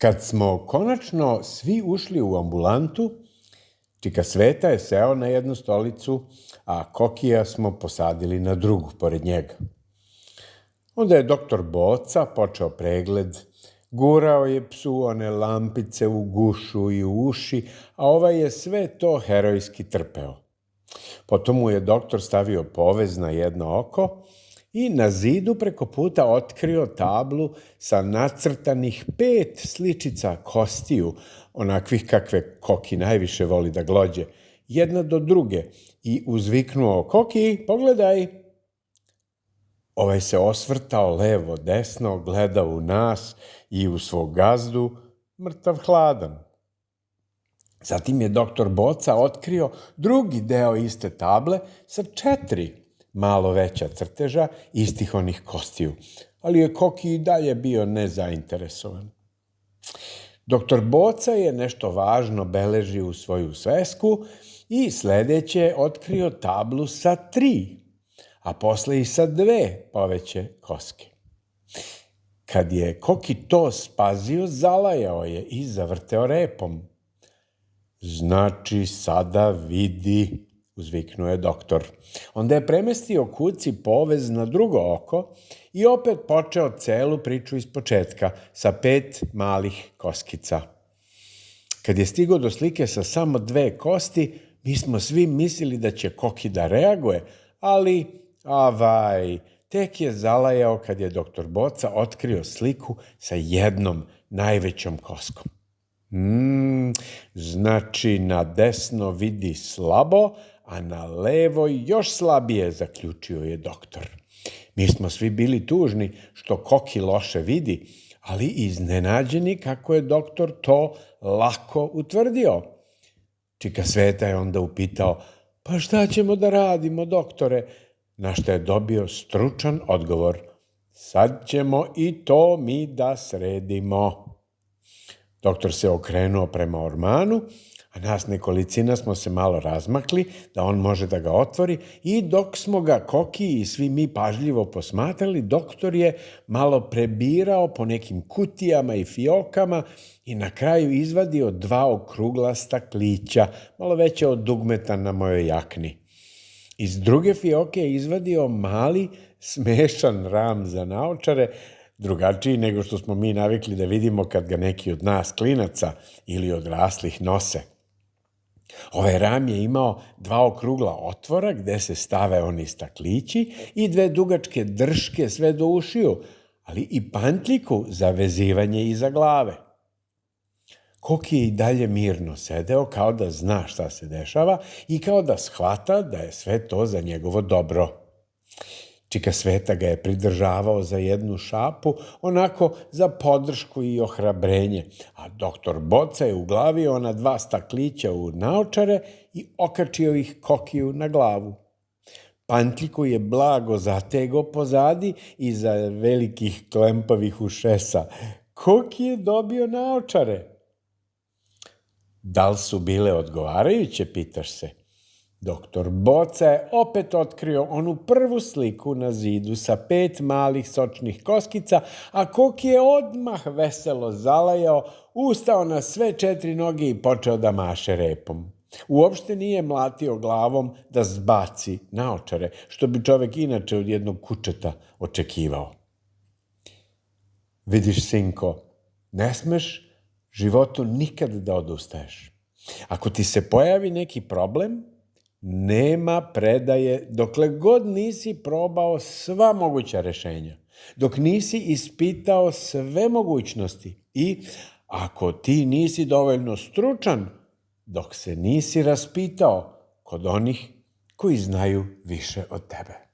Kad smo konačno svi ušli u ambulantu, čika Sveta je seo na jednu stolicu, a Kokija smo posadili na drugu pored njega. Onda je doktor Boca počeo pregled, gurao je psu one lampice u gušu i u uši, a ovaj je sve to herojski trpeo. Potom mu je doktor stavio povez na jedno oko i na zidu preko puta otkrio tablu sa nacrtanih 5 sličica kostiju, onakvih kakve Koki najviše voli da glođe, jedna do druge, i uzviknuo: "Koki, pogledaj!" Ovaj se osvrtao levo, desno, gledao u nas i u svog gazdu, mrtav hladan. Zatim je doktor Boca otkrio drugi deo iste table sa 4 malo veća crteža istih onih kostiju, ali je Koki i dalje bio nezainteresovan. Doktor Boca je nešto važno beležio u svoju svesku i sledeće otkrio tablu sa 3, a posle i sa 2 poveće koske. Kad je Koki to spazio, zalajao je i zavrteo repom. "Znači, sada vidi", uzviknuo je doktor. Onda je premestio kuci povez na drugo oko i opet počeo celu priču ispočetka sa 5 malih koskica. Kad je stigao do slike sa samo 2 kosti, mi smo svi mislili da će Koki da reaguje, ali tek je zalajao kad je doktor Boca otkrio sliku sa jednom najvećom koskom. Znači, na desno vidi slabo, a na levo još slabije, zaključio je doktor. Mi smo svi bili tužni što Koki loše vidi, ali iznenađeni kako je doktor to lako utvrdio. Čika Sveta je onda upitao: "Pa šta ćemo da radimo, doktore?" Na što je dobio stručan odgovor: "Sad ćemo i to mi da sredimo." Doktor se okrenuo prema ormanu, a nas nekolicina smo se malo razmakli da on može da ga otvori, i dok smo ga Koki i svi mi pažljivo posmatrali, doktor je malo prebirao po nekim kutijama i fiokama i na kraju izvadio 2 okrugla staklića, malo veće od dugmeta na mojoj jakni. Iz druge fioke je izvadio mali, smešan ram za naočare, drugačiji nego što smo mi navikli da vidimo kad ga neki od nas klinaca ili odraslih nose. Ovaj ram je imao 2 okrugla otvora gde se stave oni staklići i 2 dugačke drške sve do ušiju, ali i pantljiku za vezivanje iza glave. Koki je i dalje mirno sedeo kao da zna šta se dešava i kao da shvata da je sve to za njegovo dobro. Čika Sveta ga je pridržavao za jednu šapu, onako za podršku i ohrabrenje, a doktor Boca je uglavio ona 2 staklića u naočare i okačio ih Kokiju na glavu. Pantljiku je blago zatego pozadi iza velikih klempavih ušesa. Koki je dobio naočare. Da li su bile odgovarajuće, pitaš se? Doktor Boca je opet otkrio onu prvu sliku na zidu sa 5 malih sočnih koskica, a Koki je odmah veselo zalajao, ustao na sve 4 noge i počeo da maše repom. Uopšte nije mlatio glavom da zbaci naočare, što bi čovek inače od jednog kučeta očekivao. Vidiš, sinko, ne smeš životu nikad da odustaješ. Ako ti se pojavi neki problem, nema predaje dokle god nisi probao sva moguća rešenja, dok nisi ispitao sve mogućnosti i ako ti nisi dovoljno stručan, dok se nisi raspitao kod onih koji znaju više od tebe.